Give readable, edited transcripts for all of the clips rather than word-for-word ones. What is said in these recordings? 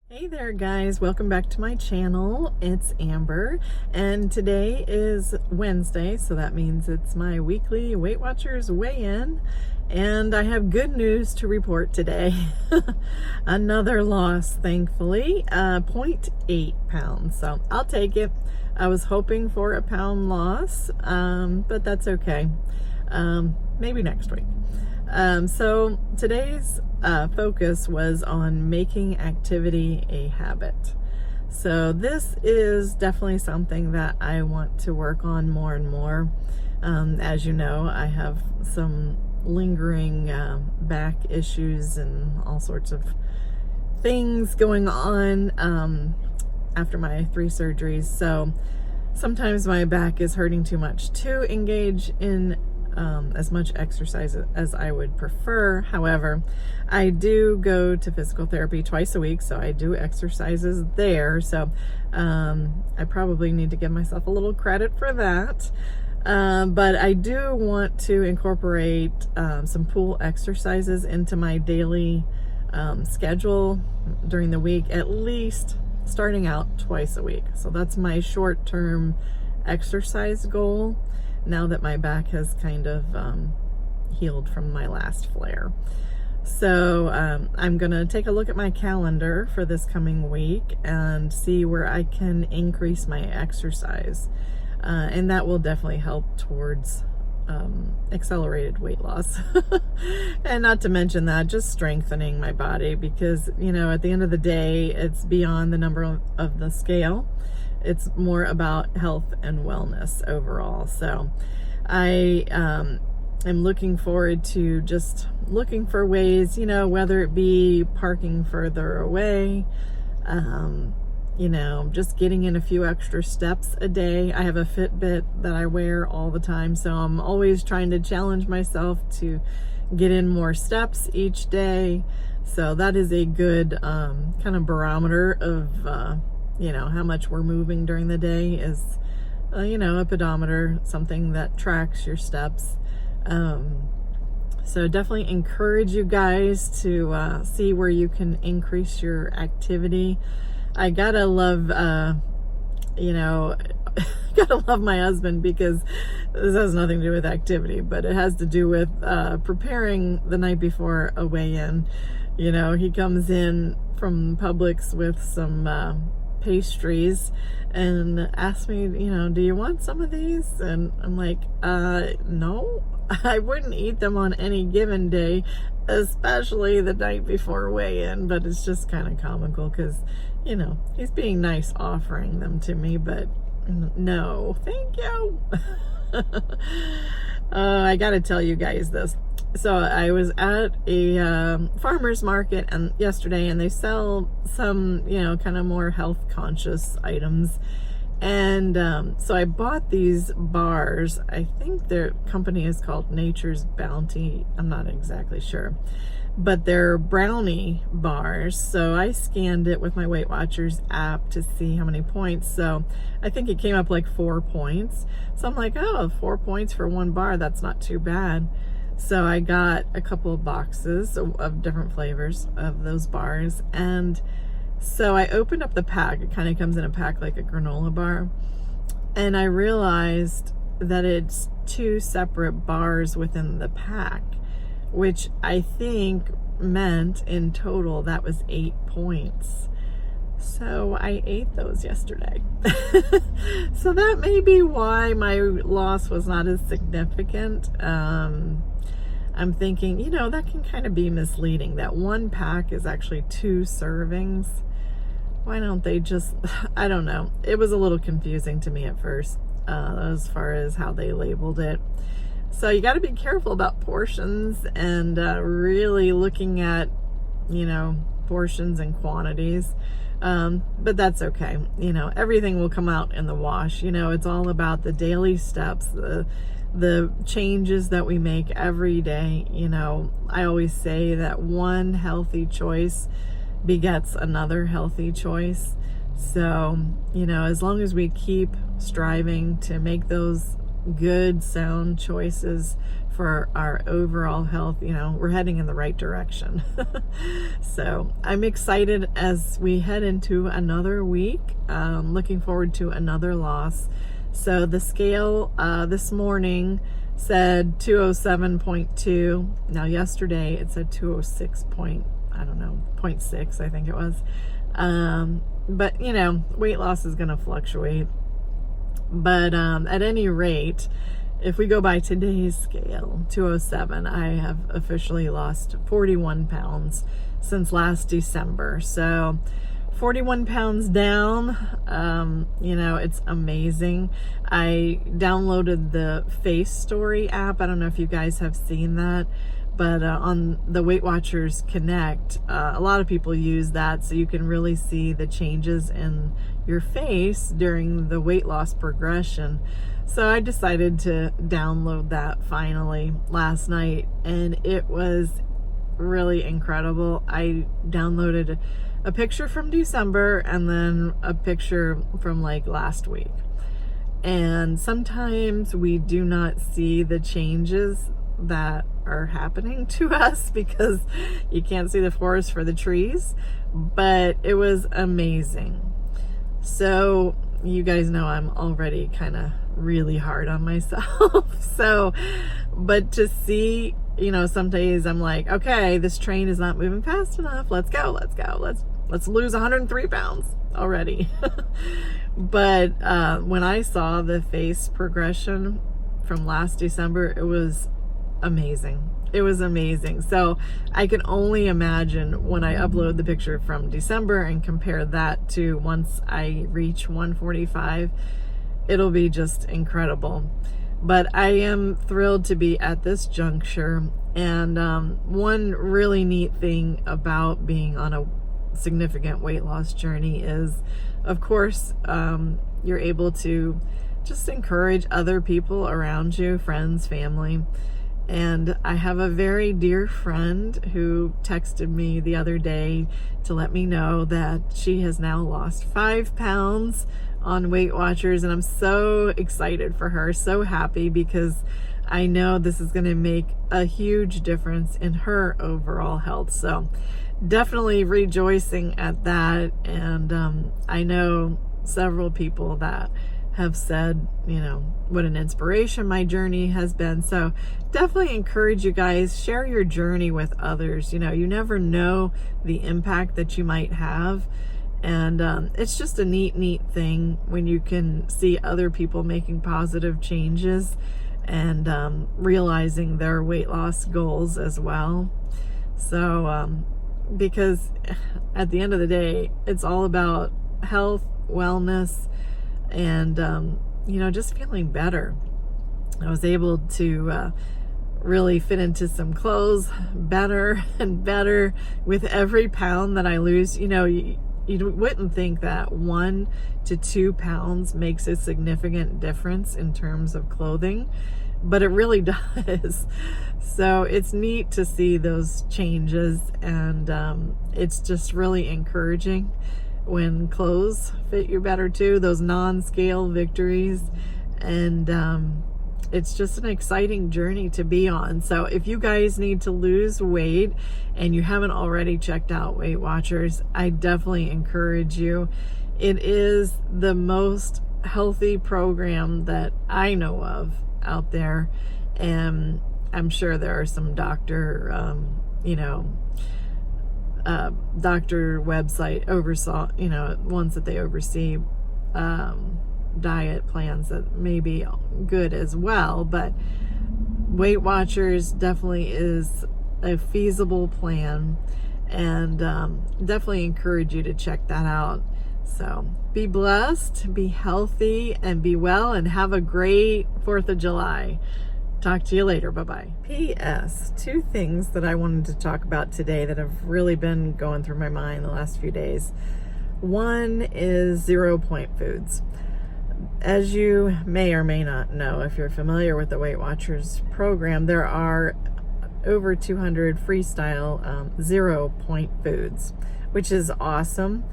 Hey there guys, welcome back to my channel. It's Amber and today is Wednesday, so that means it's my weekly Weight Watchers weigh-in, and I have good news to report today. Another loss, thankfully, 0.8 pounds, so I'll take it. I was hoping for a pound loss, but that's okay. Maybe next week. So today's focus was on making activity a habit. So this is definitely something that I want to work on more and more. As you know, I have some lingering back issues and all sorts of things going on after my 3 surgeries. So sometimes my back is hurting too much to engage in as much exercise as I would prefer. However, I do go to physical therapy twice a week, so I do exercises there. So I probably need to give myself a little credit for that. But I do want to incorporate some pool exercises into my daily schedule during the week, at least starting out twice a week. So that's my short-term exercise goal, now that my back has kind of healed from my last flare. So I'm gonna take a look at my calendar for this coming week and see where I can increase my exercise. And that will definitely help towards accelerated weight loss. And not to mention that, just strengthening my body, because, you know, at the end of the day, it's beyond the number of the scale. It's more about health and wellness overall. So I am looking forward to just looking for ways, you know, whether it be parking further away, you know, just getting in a few extra steps a day. I have a Fitbit that I wear all the time, so I'm always trying to challenge myself to get in more steps each day. So that is a good kind of barometer of you know, how much we're moving during the day. Is you know, a pedometer, something that tracks your steps. So definitely encourage you guys to see where you can increase your activity. I gotta love you know, gotta love my husband, because this has nothing to do with activity, but it has to do with preparing the night before a weigh-in. You know, he comes in from Publix with some pastries and asked me, you know, do you want some of these? And I'm like, no, I wouldn't eat them on any given day, especially the night before weigh-in. But it's just kind of comical because, you know, he's being nice offering them to me, but no, thank you. I gotta tell you guys this. So I was at a farmer's market and yesterday, and they sell some, you know, kind of more health conscious items. And so I bought these bars. I think their company is called Nature's Bounty. I'm not exactly sure, but they're brownie bars. So I scanned it with my Weight Watchers app to see how many points. So I think it came up like 4 points. So I'm like, oh, 4 points for one bar, that's not too bad. So I got a couple of boxes of different flavors of those bars. And so I opened up the pack. It kind of comes in a pack like a granola bar. And I realized that it's 2 separate bars within the pack, which I think meant in total that was 8 points. So I ate those yesterday. So that may be why my loss was not as significant. I'm thinking, you know, that can kind of be misleading. That one pack is actually 2 servings. Why don't they just, I don't know. It was a little confusing to me at first, as far as how they labeled it. So you got to be careful about portions and really looking at, you know, portions and quantities. But that's okay. You know, everything will come out in the wash. You know, it's all about the daily steps, the changes that we make every day. You know, I always say that one healthy choice begets another healthy choice. So, you know, as long as we keep striving to make those good, sound choices for our overall health. You know, we're heading in the right direction. So I'm excited as we head into another week. Looking forward to another loss. So the scale this morning said 207.2. Now yesterday it said 206 0.6, I think it was. But you know, weight loss is going to fluctuate. But at any rate, if we go by today's scale, 207, I have officially lost 41 pounds since last December. So 41 pounds down. You know, it's amazing. I downloaded the Face Story app. I don't know if you guys have seen that, but on the Weight Watchers Connect, a lot of people use that, so you can really see the changes in your face during the weight loss progression. So I decided to download that finally last night, and it was really incredible. I downloaded a picture from December and then a picture from like last week. And sometimes we do not see the changes that are happening to us because you can't see the forest for the trees, but it was amazing. So you guys know I'm already kind of really hard on myself. So, but to see, you know, some days I'm like, okay, this train is not moving fast enough. Let's go. Let's lose 103 pounds already. But when I saw the face progression from last December, it was amazing. It was amazing. So I can only imagine when I upload the picture from December and compare that to once I reach 145, it'll be just incredible. But I am thrilled to be at this juncture. And one really neat thing about being on a significant weight loss journey is, of course, you're able to just encourage other people around you, friends, family. And I have a very dear friend who texted me the other day to let me know that she has now lost 5 pounds on Weight Watchers. And I'm so excited for her, so happy, because I know this is going to make a huge difference in her overall health. So definitely rejoicing at that. And I know several people that have said, you know, what an inspiration my journey has been. So definitely encourage you guys, share your journey with others. You know, you never know the impact that you might have. And it's just a neat thing when you can see other people making positive changes and realizing their weight loss goals as well. So because at the end of the day, it's all about health, wellness, and you know, just feeling better. I was able to really fit into some clothes better and better with every pound that I lose. You know, you wouldn't think that 1 to 2 pounds makes a significant difference in terms of clothing, but it really does. So it's neat to see those changes, and it's just really encouraging when clothes fit you better too, those non-scale victories. And it's just an exciting journey to be on. So if you guys need to lose weight and you haven't already checked out Weight Watchers, I definitely encourage you. It is the most healthy program that I know of out there, and I'm sure there are some doctor website ones that they oversee diet plans that may be good as well, but Weight Watchers definitely is a feasible plan, and definitely encourage you to check that out. So be blessed, be healthy, and be well, and have a great 4th of July. Talk to you later. Bye-bye. P.S. 2 things that I wanted to talk about today that have really been going through my mind the last few days. One is 0 point foods. As you may or may not know, if you're familiar with the Weight Watchers program, there are over 200 freestyle 0 point foods, which is awesome.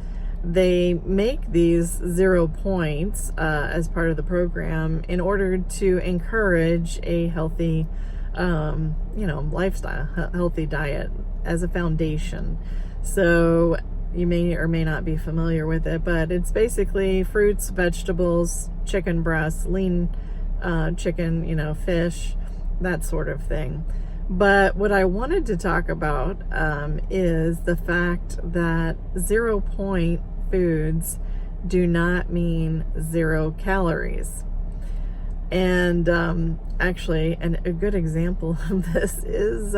They make these 0 points as part of the program in order to encourage a healthy lifestyle, healthy diet as a foundation. So you may or may not be familiar with it, but it's basically fruits, vegetables, chicken breasts, lean chicken, fish, that sort of thing. But what I wanted to talk about is the fact that 0 point foods do not mean 0 calories. And actually, a good example of this is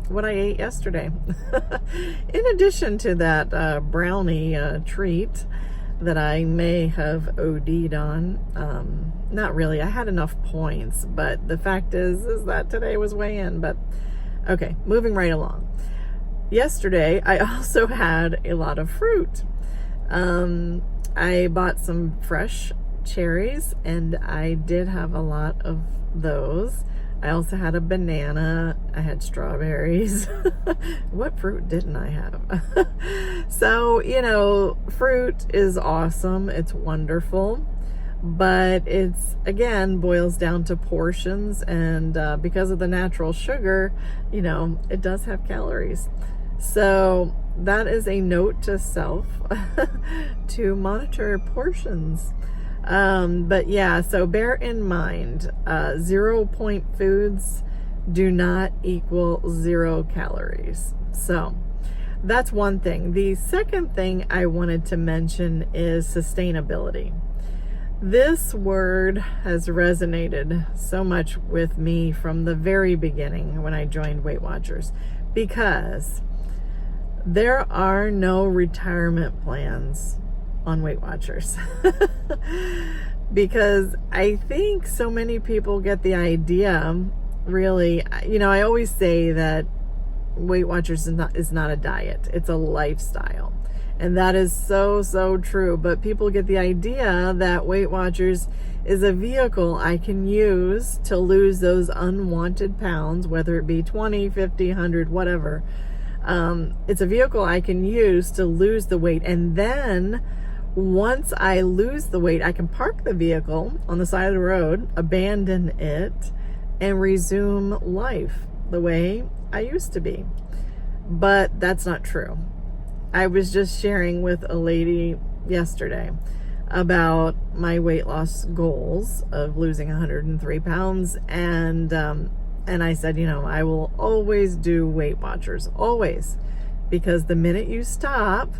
what I ate yesterday. In addition to that brownie treat that I may have OD'd on. Not really, I had enough points, but the fact is that today was weigh-in. But okay, moving right along. Yesterday, I also had a lot of fruit. I bought some fresh cherries, and I did have a lot of those. I also had a banana. I had strawberries. What fruit didn't I have? So, fruit is awesome. It's wonderful. But it's, again, boils down to portions. And because of the natural sugar, it does have calories. So that is a note to self to monitor portions. But yeah, so bear in mind, 0 point foods do not equal 0 calories. So that's one thing. The second thing I wanted to mention is sustainability. This word has resonated so much with me from the very beginning when I joined Weight Watchers, because there are no retirement plans on Weight Watchers. Because I think so many people get the idea, really, I always say that Weight Watchers is not a diet, it's a lifestyle. And that is so, so true. But people get the idea that Weight Watchers is a vehicle I can use to lose those unwanted pounds, whether it be 20, 50, 100, whatever. It's a vehicle I can use to lose the weight. And then once I lose the weight, I can park the vehicle on the side of the road, abandon it, and resume life the way I used to be. But that's not true. I was just sharing with a lady yesterday about my weight loss goals of losing 103 pounds. And I said, I will always do Weight Watchers, always. Because the minute you stop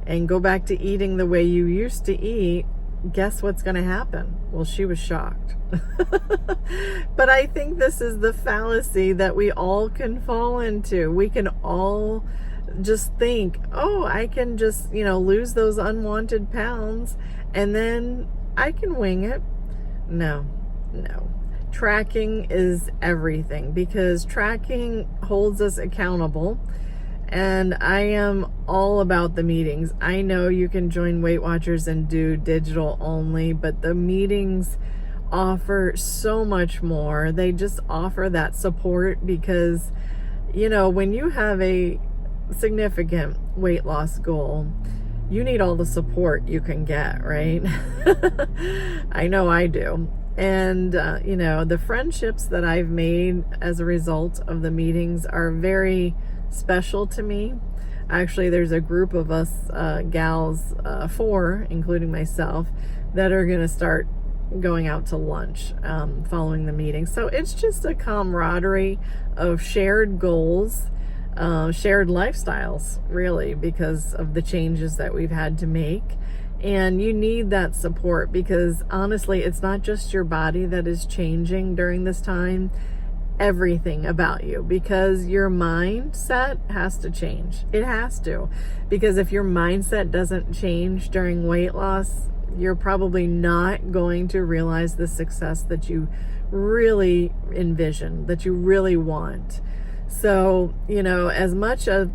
and go back to eating the way you used to eat, guess what's going to happen? Well, she was shocked. But I think this is the fallacy that we all can fall into. We can all just think, oh, I can just, lose those unwanted pounds and then I can wing it. No. Tracking is everything, because tracking holds us accountable. And I am all about the meetings. I know you can join Weight Watchers and do digital only, but the meetings offer so much more. They just offer that support because, when you have a significant weight loss goal, you need all the support you can get, right? I know I do. And, the friendships that I've made as a result of the meetings are very special to me. Actually, there's a group of us gals, 4, including myself, that are going to start going out to lunch following the meeting. So it's just a camaraderie of shared goals, shared lifestyles, really, because of the changes that we've had to make. And you need that support, because honestly, it's not just your body that is changing during this time, everything about you, because your mindset has to change. It has to, because if your mindset doesn't change during weight loss, you're probably not going to realize the success that you really envision, that you really want. So, as much as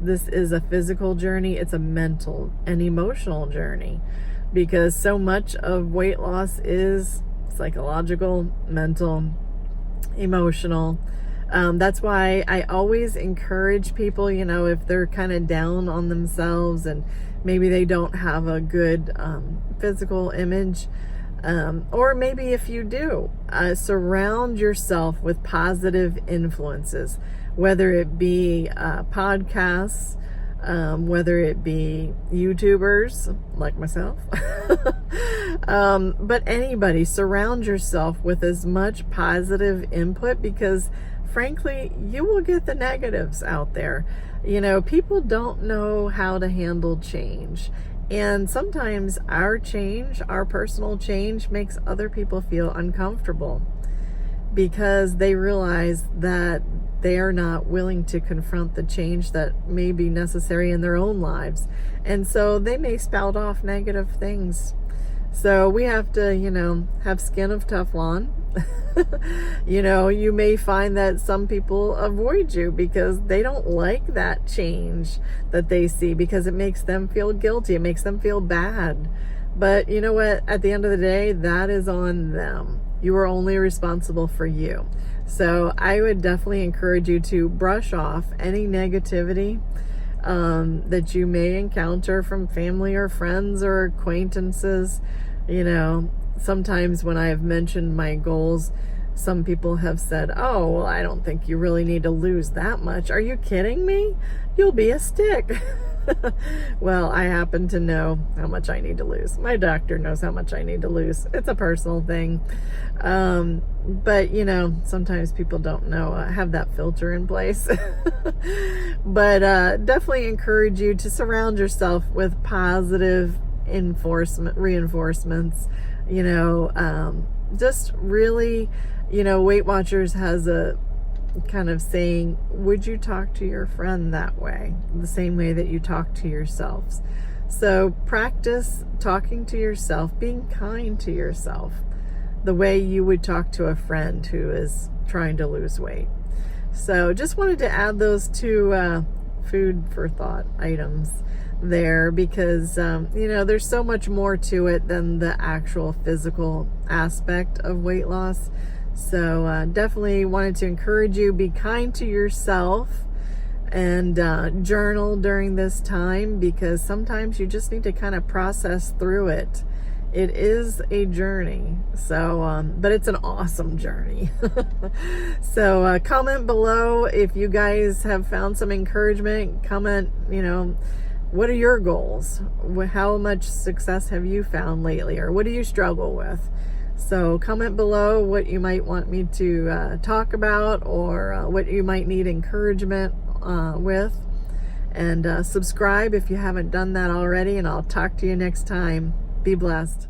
this is a physical journey, it's a mental and emotional journey, because so much of weight loss is psychological, mental, emotional. That's why I always encourage people, if they're kind of down on themselves and maybe they don't have a good physical image, Or maybe if you do, surround yourself with positive influences, whether it be podcasts, whether it be YouTubers like myself, but anybody. Surround yourself with as much positive input, because frankly, you will get the negatives out there. You know, people don't know how to handle change. And sometimes our change, our personal change, makes other people feel uncomfortable because they realize that they are not willing to confront the change that may be necessary in their own lives. And so they may spout off negative things. So we have to, have skin of Teflon. You may find that some people avoid you because they don't like that change that they see, because it makes them feel guilty. It makes them feel bad. But you know what? At the end of the day, that is on them. You are only responsible for you. So I would definitely encourage you to brush off any negativity that you may encounter from family or friends or acquaintances. Sometimes when I have mentioned my goals, some people have said, oh, well, I don't think you really need to lose that much. Are you kidding me? You'll be a stick. Well, I happen to know how much I need to lose. My doctor knows how much I need to lose. It's a personal thing. But, sometimes people don't know, have that filter in place. But definitely encourage you to surround yourself with positive reinforcements. Just really, Weight Watchers has a kind of saying, would you talk to your friend that way, the same way that you talk to yourselves? So practice talking to yourself, being kind to yourself, the way you would talk to a friend who is trying to lose weight. So just wanted to add those two food for thought items there, because there's so much more to it than the actual physical aspect of weight loss. So definitely wanted to encourage you, be kind to yourself, and journal during this time, because sometimes you just need to kind of process through it. It is a journey, so but it's an awesome journey. So comment below if you guys have found some encouragement. Comment, what are your goals? How much success have you found lately, or what do you struggle with? So comment below what you might want me to talk about, or what you might need encouragement with. And subscribe if you haven't done that already, and I'll talk to you next time. Be blessed.